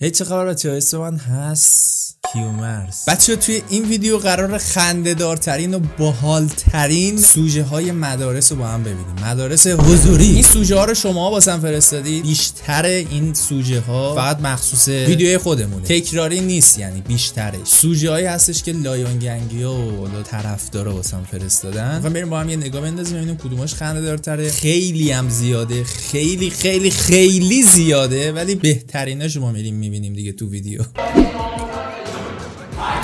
هی چه خبر بچه‌ها؟ اسم من هست کیومرث. بچه‌ها توی این ویدیو قرار خنده‌دارترین و باحال‌ترین سوژه های مدارس رو با هم ببینیم. مدارس حضوری. این سوژه ها رو شما واسم فرستادید. بیشتر این سوژه ها فقط مخصوص ویدیوی خودمونه، تکراری نیست، یعنی بیشترش سوژه هایی هستش که لایون گنگیا و طرفدارا واسم فرستادن. می‌خوام بریم با هم یه نگاه بندازیم ببینیم کدومش خنده‌دارتره. خیلی هم زیاده، خیلی خیلی خیلی زیاده، ولی بهتریناشو ما میبینیم دیگه تو ویدیو.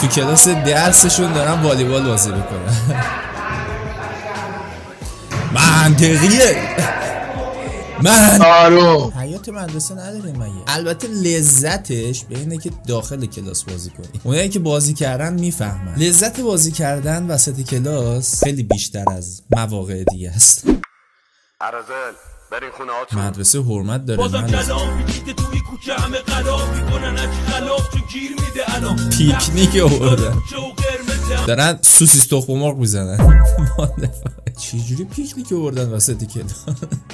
تو کلاس درسشون دارن والیبال بازی میکنن. منطقیه. من حیات مدرسه نداریم مگه؟ البته لذتش به اینه که داخل کلاس بازی کنی. اونایی که بازی کردن میفهمن لذت بازی کردن وسط کلاس خیلی بیشتر از مواقع دیگه است. برین خونه هاتون. مدرسه حرمت داره. بازم کلام میگیده توی کوچه همه قلاب میکنن اچ خلاف چون گیر میده الان پیکنیک آوردن دارن سوسیس تخم مرغ میزنن. چجوری پیکنیک آوردن وسط کلاس؟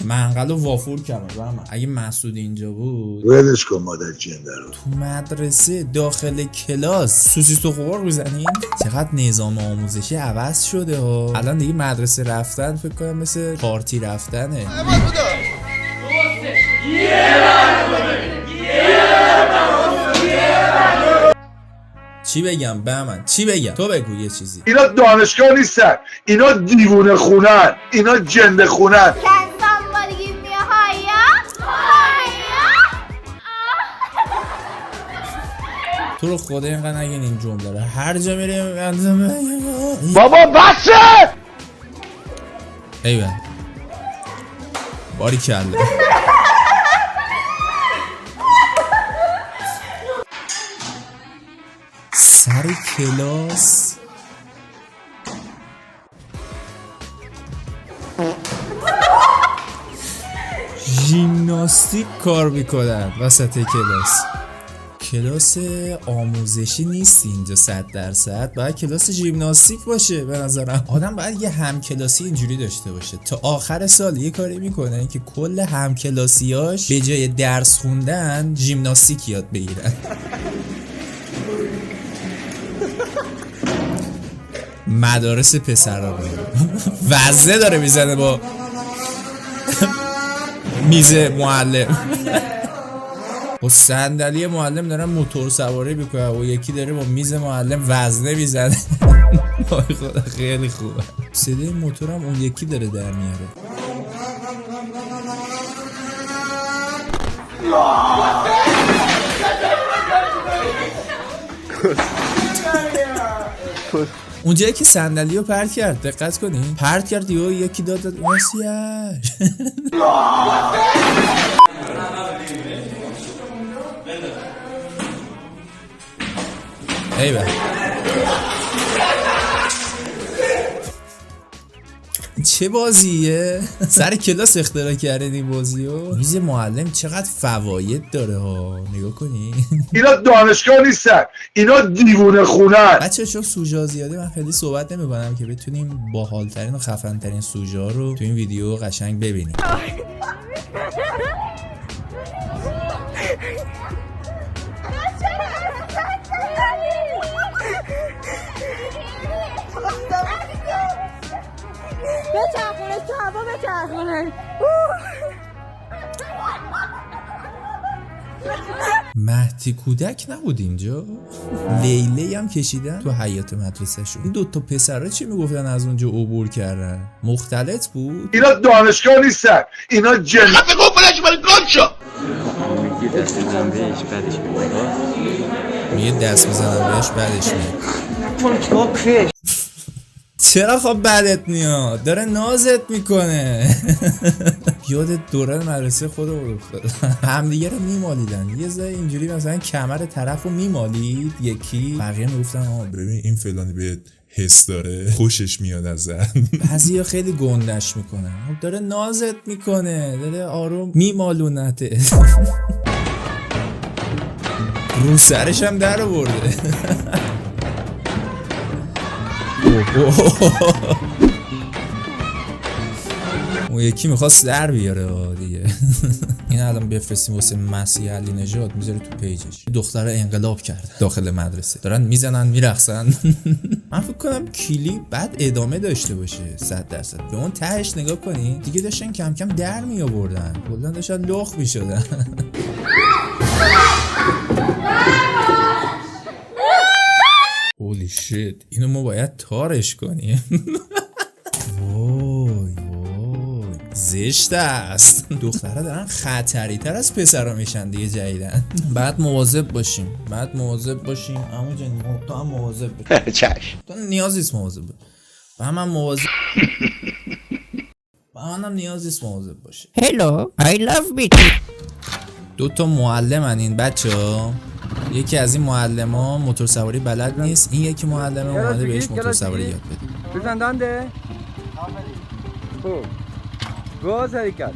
منقل و وافور کردن. اگه مسعود اینجا بود ولش کن مادر جنده رو. تو مدرسه داخل کلاس سوسیس تخم مرغ میزنین؟ چقدر نظام آموزشی عوض شده ها. الان دیگه مدرسه رفتن فکر کنم مثل پارتی رفتنه. چی بگم بهمن؟ چی بگم؟ تو بگو یه چیزی. اینا دانشگاه نیستن، اینا دیوونه خونن، اینا جنده خونن. تو رو خدا اینقدر نگین این جمله رو. هر جا میریم بابا بسه. ایوه باری کله. سر کلاس ژیمناستیک کار میکنن وسط کلاس. کلاس آموزشی نیست اینجا 100%. باید کلاس ژیمناستیک باشه. به نظرم آدم باید یه همکلاسی اینجوری داشته باشه. تا آخر سال یه کاری میکنه که کل همکلاسیاش به جای درس خوندن ژیمناستیک یاد بگیرن. مدارس پسرا وزنه داره میزنه با میز معلم. با صندلی معلم دارن موتور سواری میکنه و یکی داره با میز معلم وزنه میزنه. خدا خیلی خوبه. صدای موتورم اون یکی داره در میاره. اونجایی که صندلی رو پرت کرد دقت کنین، پرت کرد یکی داد واسیه. ایوه چه بازیه؟ سر کلاس اختراع کردن این بازیو. میز معلم چقدر فواید داره ها. نگاه کنی. اینا دانشگاه نیستن، اینا دیوونه خونن. بچه چون سوژه زیاده من خیلی صحبت نمی‌کنم که بتونیم باحال‌ترین و خفن‌ترین سوژه ها رو تو این ویدیو قشنگ ببینیم. بچرخونه تو هوا بچرخونه. مهدی کودک نبود اینجا؟ لیلی هم کشیدن تو حیات مدرسه شون. این دوتا پسرها چی میگفتن از اونجا عبور کردن؟ مختلط بود؟ اینا دانشگاه نیستن، اینا جنده. بگو بلش برای گم شو. میگه دست بزنم بهش بعدش میاد. میگه دست بزنم بهش بعدش میاد. چرا خب بدت میاد؟ داره نازت میکنه. یاد دوران مدرسه خودمون افتاد. همدیگه رو میمالیدن. یه ذره اینجوری مثلا کمر طرف رو میمالید یکی، بقیه میگفتن ببین این فلانی بهت حس داره، خوشش میاد ازت. بعضیا خیلی گندش میکنن. داره نازت میکنه، داره آروم میمالونته. رو سرش هم در آورده. اون یکی میخواست در بیاره دیگه. این الان بفرستیم واسه مسیح علی نژاد میذاره تو پیجش. دختره انقلاب کرد داخل مدرسه، دارن میزنن میرقصن. من فکر کنم کلیپ بعد ادامه داشته باشه 100%. به اون تهش نگاه کنی دیگه داشتن کم کم در می آوردن، کلا داشتن لخ میشدن. هولی شیت، اینو ما باید تارش کنیم. وای زشت است. دخترها دارن خطری تر از پسرها میشن دیگه جدیدن. بعد مواظب باشیم عمو جان، تو هم مواظب باش. چش تو نیاز نیست مواظب باش، من مواظب منم نیاز نیست مواظب باشه. Hello, I love BT. دو تا معلمن این بچه‌ها. یکی از این معلما موتور سواری بلد نیست، این یکی معلم اومده بهش موتور سواری یاد بده. بزن دنده. خوب. گاز حرکت.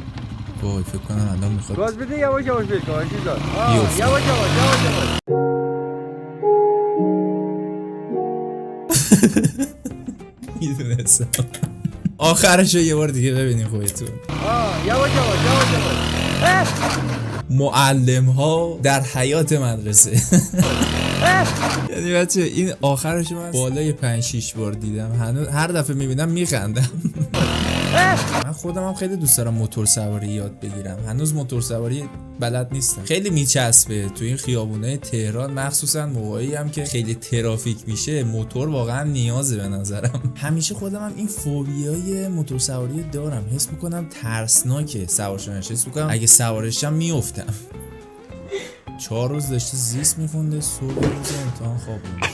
وای فکر کنم الان میخواد گاز بده، یواش یواش بکن. بیفته. یواش یواش. میدونستم. آخرشو یه بار دیگه ببینیم خودتون. یواش یواش. معلم ها در حیات مدرسه. یعنی بچه این آخرش من بالای 5-6 بار دیدم، هنوز هر دفعه میبینم میخندم. من خودم هم خیلی دوست دارم موتور سواری یاد بگیرم، هنوز موتور سواری بلد نیستم. خیلی میچسبه تو این خیابونه تهران، مخصوصا موقعی هم که خیلی ترافیک میشه موتور واقعا نیازه به نظرم. همیشه خودم هم این فوبیای موتور سواری دارم، حس میکنم ترسناکه سوارشونش، حس میکنم اگه سوارشم میافتم. 4 روز داشته زیست میخونده، صبح روز امتحان خواب بود.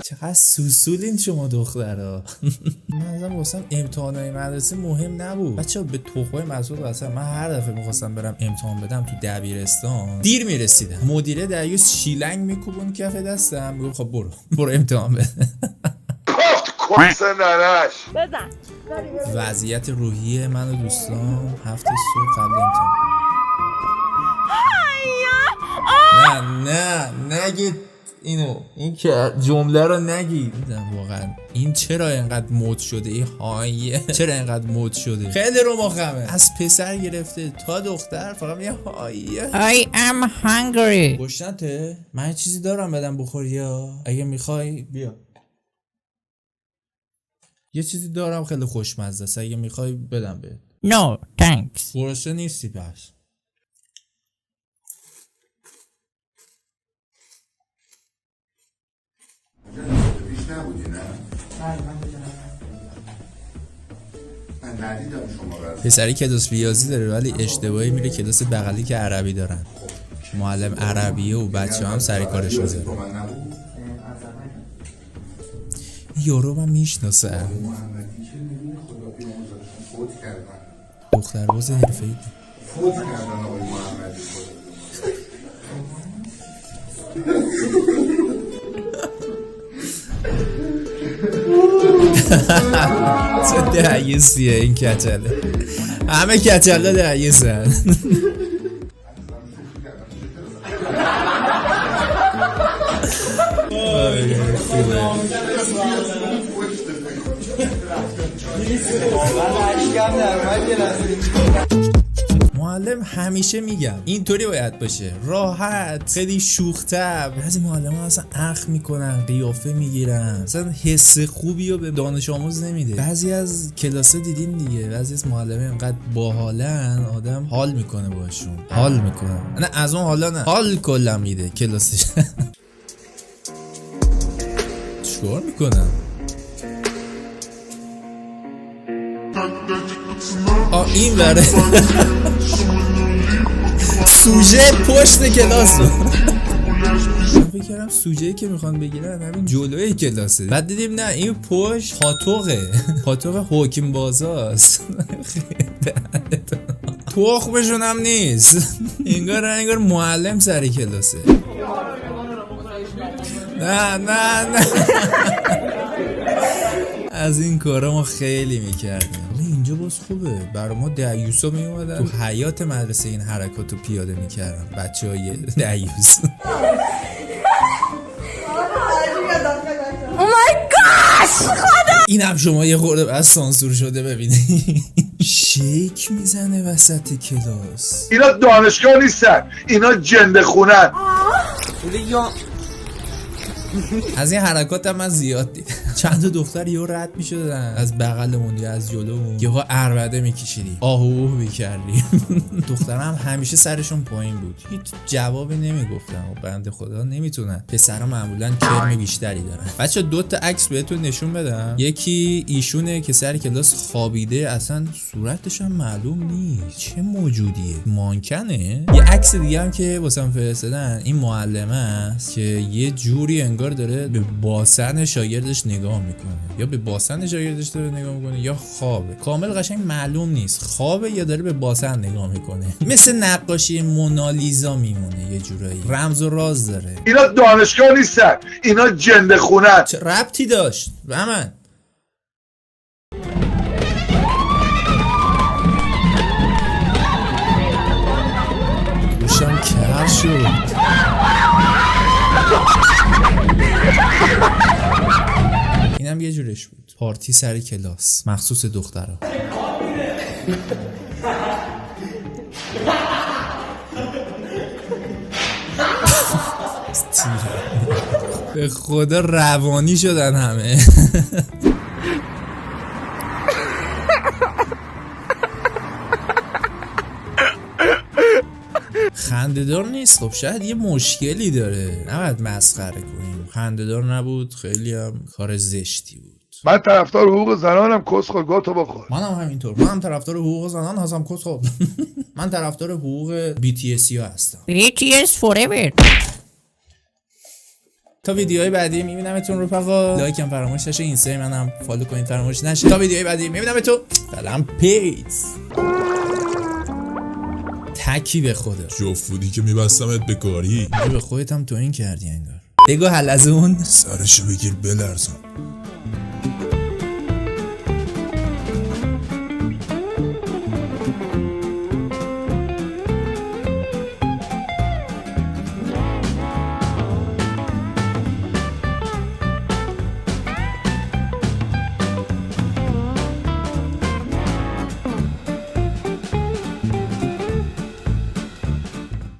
چقدر سوسولین شما دخترها. من ازم واسم امتحانای مدرسه مهم نبود بچه‌ها، به تخمای مسعود قسم. من هر دفعه میخواستم برم امتحان بدم تو دبیرستان دیر میرسیدم، مدیره دریوس شیلنگ میکوبون کف دستم، میگم خب برو امتحان بده. گفت کنس ننش بزن. وضعیت روحی من و دوستان هفته صبح قبل امتحان. نه نگید اینو، این که جمله رو نگید. واقعا این چرا اینقدر مد شده؟ این هایه چرا اینقدر مد شده؟ خیلی رو مخمه، از پسر گرفته تا دختر فقط میگه هایه. I am hungry. گشنته؟ من چیزی دارم بدم بخوری، یا اگه میخوای بیا. یه چیزی دارم خیلی خوشمزه است، اگه میخوای بدم بهت. No, thanks. گرسنه نیستی پس. پیش نبودی نه؟ من ندیدم شما رو. پسری کلاس ریاضی داره ولی اشتباهی میره کلاس بغلی که عربی دارن. معلم عربیه و بچه هم سر کارش میذاره. یارو من میشناسه، دخترباز حرفه‌ای. فوت کردن آقای محمدی. چه دعیسیه این کچله، همه کچله دعیسن. معلم همیشه میگم اینطوری باید باشه، راحت، خیلی شوخ طبع. بعضی معلم‌ها اصلا اخ میکنن، قیافه میگیرن، اصلا حس خوبی رو به دانش آموز نمیده. بعضی از کلاسا دیدین دیگه، بعضی از معلمه اینقدر باحالن آدم حال میکنه باشون، حال میکنه. نه از اون حالا نه، حال کلا میده کلاسش. چیکار میکنم؟ این بره سوژه پشت کلاس رو. من فکر کردم سوژه‌ای که میخوان بگیرن همین جلوی کلاسه، بعد دیدیم نه این پشت پاتوقه، پاتوق حکم بازاست. تخمشون هم نیست، انگار معلم سر کلاسه. نه از این کارا ما خیلی میکردیم. اینجا باز خوبه، برای ما دعیوسا میومدن تو حیات مدرسه این حرکاتو پیاده میکردن، بچه های دعیوس. Oh my gosh! خدا! اینم شما یه خورده بعد سانسور شده ببینید. شیک میزنه وسط کلاس. اینا دانشگاه نیستن، اینا جنده خونن. از این حرکات هم من زیاد دیدم. چند تا دختر یهو رد میشدن از بغلمون یا از جلومون، یهو عربده میکشیدی، آهو میکردی. دخترم همیشه سرشون پایین بود، هیچ جوابی نمیگفتن و بنده خدا نمیتونن. پسرا معمولا کرم بیشتری دارن. بچا 2 تا عکس بهتون نشون بدم. یکی ایشونه که سر کلاس خوابیده، اصلا صورتش هم معلوم نیست چه موجودیه، مانکنه. یه عکس دیگه هم که واسم فرستادن، این معلمه است که یه جوری انگار داره به باسن شاگردش نگاه میکنه، یا به باسن شاگردش داره نگاه میکنه یا خوابه. کامل قشنگ معلوم نیست خوابه یا داره به باسن نگاه میکنه. مثل نقاشی مونالیزا میمونه، یه جورایی رمز و راز داره. اینا دانشگاه نیستن، اینا جنده خونن. چه ربطی داشت به من؟ گوشم کر شد. اینم یه جورش بود، پارتی سر کلاس مخصوص دخترها. به خدا روانی شدن همه. خنده‌دار نیست. خب شاید یه مشکلی داره، نباید مسخره کنیم. خنده‌دار نبود، خیلی هم کار زشتی بود. من طرفدار حقوق زنانم، کسخل گاتو بخور. منم همینطور، منم طرفدار حقوق زنان هستم. کسخل. من طرفدار حقوق BTS ها هستم. BTS forever. تا ویدیوهای بعدی میبینمتون رفقا. لایک هم فراموش نشه، اینستا منم فالو کنید فراموش نشه. تا ویدیوهای بعدی میبینمتون. فعلا پیس. تکی به خدا جفت بودی که میبستمت به کاری. به خودت هم تو این کردی انگار. بگو حلزون سرشو بگیر بلرزون.